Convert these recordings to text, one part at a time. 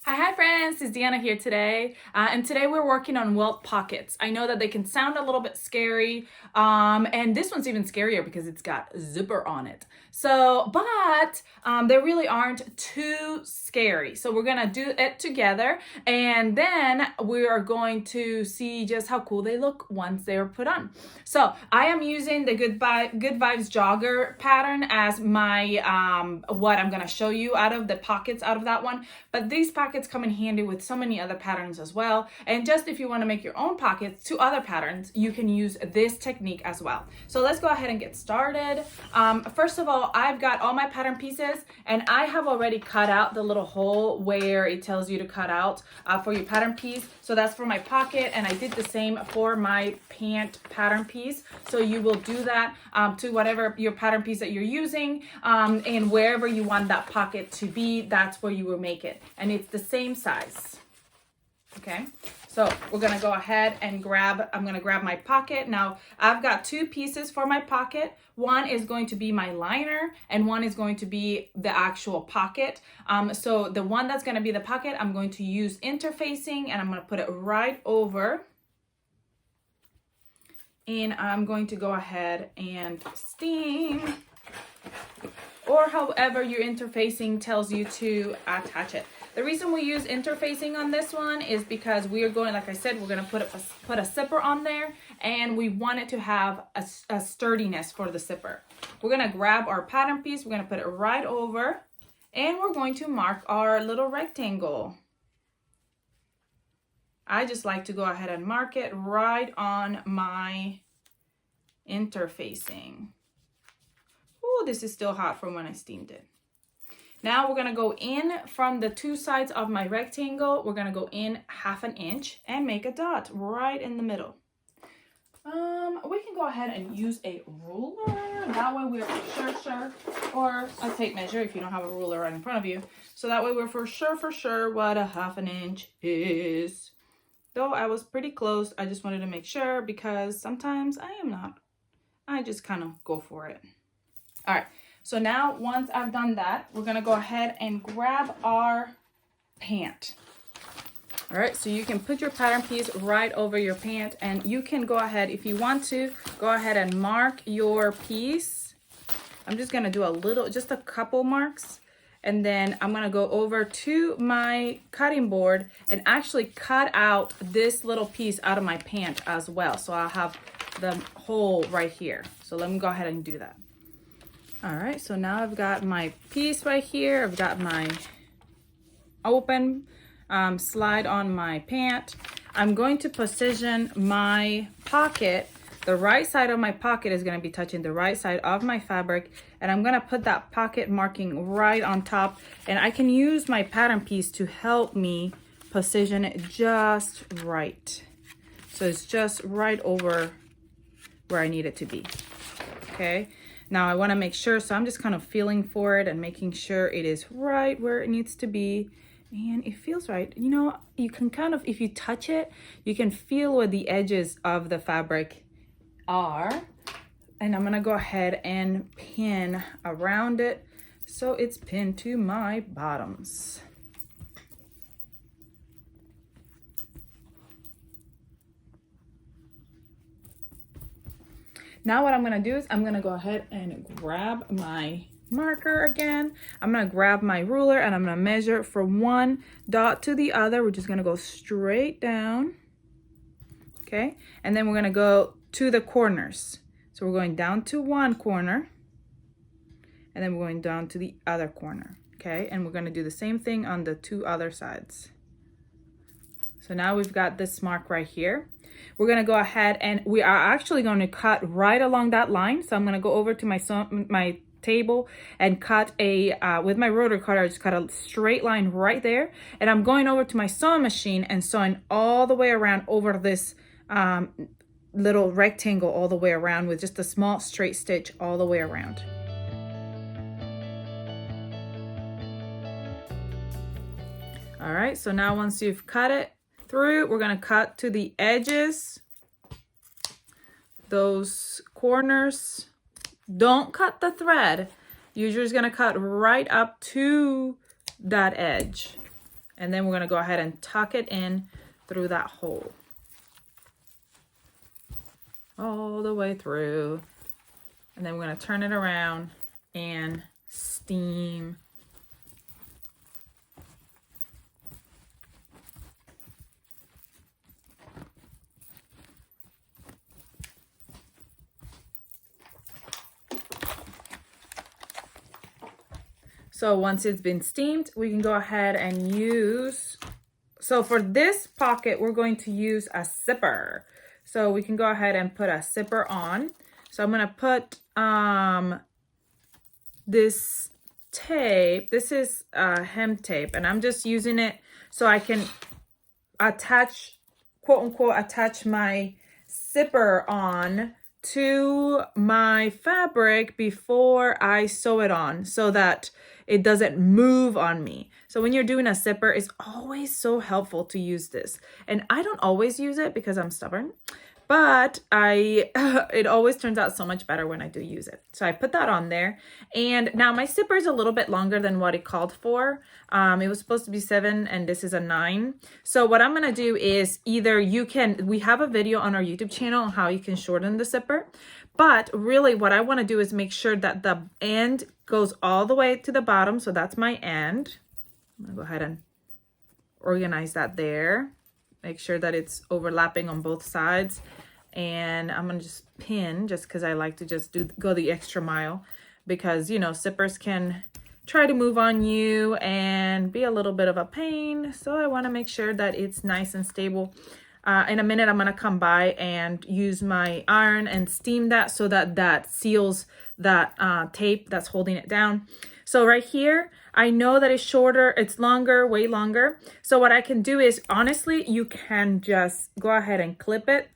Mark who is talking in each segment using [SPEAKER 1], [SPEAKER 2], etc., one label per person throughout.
[SPEAKER 1] Hi friends, it's Deanna here today, and today we're working on Welt pockets. I know that they can sound a little bit scary, and this one's even scarier because it's got zipper on it. So, but they really aren't too scary. So we're gonna do it together, and then we are going to see just how cool they look once they're put on. So I am using the Good Vibes Jogger pattern as my what I'm gonna show you out of the pockets out of that one. But these pockets come in handy with so many other patterns as well. And just if you want to make your own pockets to other patterns, you can use this technique as well. So let's go ahead and get started. First of all, I've got all my pattern pieces, and I have already cut out the little hole where it tells you to cut out for your pattern piece. So that's for my pocket, and I did the same for my pant pattern piece. So you will do that to whatever your pattern piece that you're using, and wherever you want that pocket to be, that's where you will make it. And it's the same size. Okay, so we're gonna go ahead and I'm gonna grab my pocket. Now I've got two pieces for my pocket. One is going to be my liner and one is going to be the actual pocket. So the one that's gonna be the pocket, I'm going to use interfacing, and I'm gonna put it right over. And I'm going to go ahead and steam, or however your interfacing tells you to attach it. The reason we use interfacing on this one is because we are going, like I said, we're going to put a zipper on there, and we want it to have a sturdiness for the zipper. We're going to grab our pattern piece, we're going to put it right over, and we're going to mark our little rectangle. I just like to go ahead and mark it right on my interfacing. Oh, this is still hot from when I steamed it. Now we're gonna go in from the two sides of my rectangle. We're gonna go in 1/2 inch and make a dot right in the middle. We can go ahead and use a ruler. That way we're for sure, or a tape measure if you don't have a ruler right in front of you. So that way we're for sure what a 1/2 inch is. Though I was pretty close, I just wanted to make sure because sometimes I am not. I just kind of go for it. All right. So now once I've done that, we're gonna go ahead and grab our pant. All right, so you can put your pattern piece right over your pant, and you can go ahead, if you want to, go ahead and mark your piece. I'm just gonna do just a couple marks, and then I'm gonna go over to my cutting board and actually cut out this little piece out of my pant as well. So I'll have the hole right here. So let me go ahead and do that. All right, so now I've got my piece right here. I've got my open slide on my pant. I'm going to position my pocket. The right side of my pocket is going to be touching the right side of my fabric, and I'm going to put that pocket marking right on top, and I can use my pattern piece to help me position it just right. So it's just right over where I need it to be. Okay. Now I want to make sure, so I'm just kind of feeling for it and making sure it is right where it needs to be, and it feels right. You know, you can kind of, if you touch it, you can feel where the edges of the fabric are. And I'm going to go ahead and pin around it so it's pinned to my bottoms. Now what I'm gonna do is I'm gonna go ahead and grab my marker again. I'm gonna grab my ruler and I'm gonna measure from one dot to the other. We're just gonna go straight down, okay? And then we're gonna go to the corners. So we're going down to one corner, and then we're going down to the other corner, okay? And we're gonna do the same thing on the two other sides. So now we've got this mark right here. We're gonna go ahead and we are actually going to cut right along that line. So I'm gonna go over to my table and cut with my rotary cutter, I just cut a straight line right there. And I'm going over to my sewing machine and sewing all the way around over this little rectangle all the way around with just a small straight stitch all the way around. All right, so now once you've cut it through, we're gonna cut to the edges, those corners, Don't cut the thread. You're just gonna cut right up to that edge. And then we're gonna go ahead and tuck it in through that hole. All the way through. And then we're gonna turn it around and steam. So once it's been steamed, we can go ahead and use, so for this pocket, we're going to use a zipper. So we can go ahead and put a zipper on. So I'm gonna put this tape. This is hem tape, and I'm just using it so I can attach, quote unquote, attach my zipper on to my fabric before I sew it on so that it doesn't move on me. So when you're doing a zipper, it's always so helpful to use this. And I don't always use it because I'm stubborn, but it always turns out so much better when I do use it. So I put that on there. And now my zipper is a little bit longer than what it called for. It was supposed to be 7 and this is a 9. So what I'm gonna do is either we have a video on our YouTube channel on how you can shorten the zipper. But really what I wanna do is make sure that the end goes all the way to the bottom. So that's my end. I'm gonna go ahead and organize that there. Make sure that it's overlapping on both sides. And I'm gonna just pin, just because I like to just go the extra mile, because you know zippers can try to move on you and be a little bit of a pain. So I want to make sure that it's nice and stable. In a minute I'm gonna come by and use my iron and steam that so that that seals that tape that's holding it down. So right here, I know that it's shorter, it's longer, way longer. So what I can do is, honestly, you can just go ahead and clip it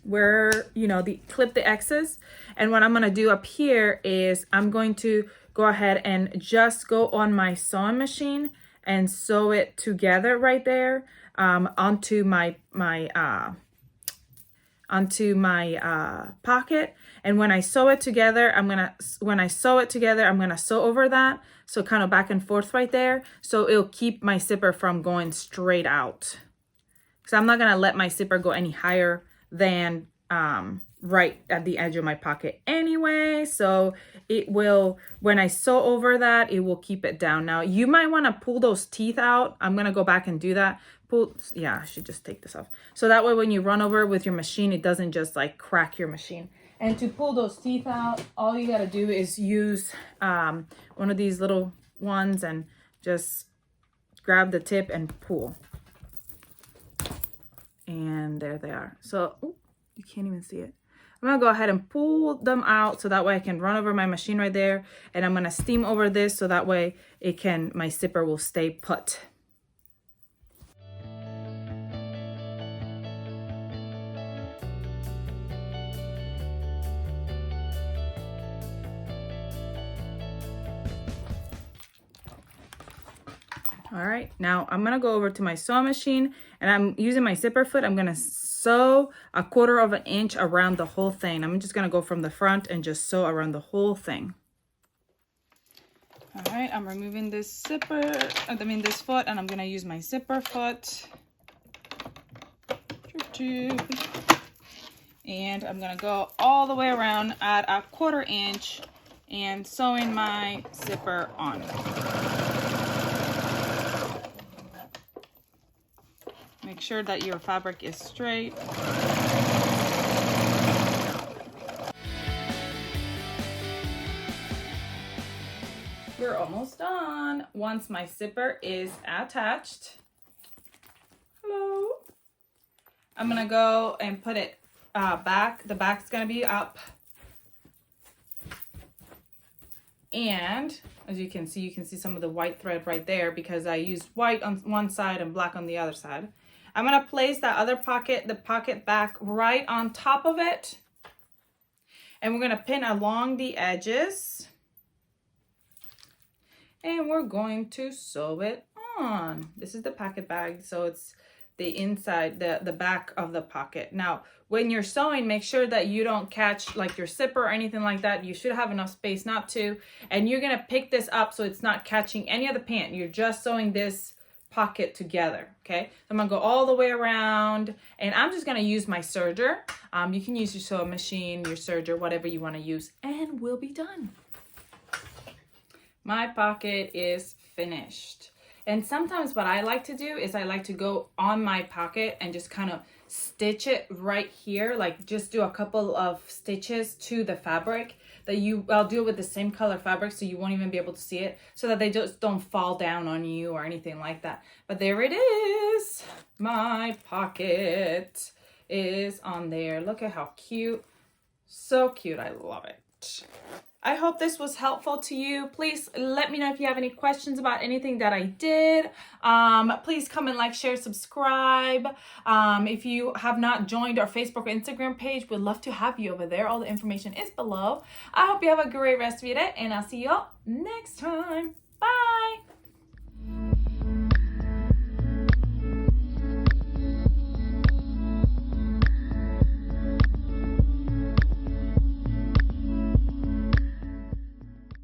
[SPEAKER 1] where, you know, clip the X's. And what I'm going to do up here is I'm going to go ahead and just go on my sewing machine and sew it together right there onto my pocket. And when I sew it together, I'm gonna sew over that, so kind of back and forth right there, so it'll keep my zipper from going straight out, because I'm not gonna let my zipper go any higher than right at the edge of my pocket anyway. So it will, when I sew over that, it will keep it down. Now you might want to pull those teeth out. I'm gonna go back and do that. Yeah, I should just take this off, so that way when you run over with your machine, it doesn't just like crack your machine. And to pull those teeth out, all you gotta do is use one of these little ones and just grab the tip and pull. And there they are. So, ooh, you can't even see it. I'm gonna go ahead and pull them out so that way I can run over my machine right there. And I'm gonna steam over this so that way my zipper will stay put. All right, now I'm gonna go over to my sewing machine and I'm using my zipper foot. I'm gonna sew 1/4 of an inch around the whole thing. I'm just gonna go from the front and just sew around the whole thing. All right, I'm removing this this foot, and I'm gonna use my zipper foot. And I'm gonna go all the way around at 1/4 inch and sewing my zipper on. Make sure that your fabric is straight. We're almost done. Once my zipper is attached, hello, I'm gonna go and put it back. The back's gonna be up. And as you can see some of the white thread right there because I used white on one side and black on the other side. I'm gonna place that other pocket, the pocket back, right on top of it. And we're gonna pin along the edges. And we're going to sew it on. This is the pocket bag, so it's the inside, the back of the pocket. Now, when you're sewing, make sure that you don't catch like your zipper or anything like that. You should have enough space not to. And you're gonna pick this up so it's not catching any of the pant. You're just sewing this pocket together, okay? So I'm gonna go all the way around, and I'm just gonna use my serger. You can use your sewing machine, your serger, whatever you wanna use, and we'll be done. My pocket is finished. And sometimes what I like to do is I like to go on my pocket and just kind of stitch it right here, like just do a couple of stitches to the fabric that I'll do it with the same color fabric so you won't even be able to see it, so that they just don't fall down on you or anything like that. But there it is. My pocket is on there. Look at how cute. So cute. I love it. I hope this was helpful to you. Please let me know if you have any questions about anything that I did. Please comment, like, share, subscribe. If you have not joined our Facebook or Instagram page, we'd love to have you over there. All the information is below. I hope you have a great rest of your day, and I'll see y'all next time.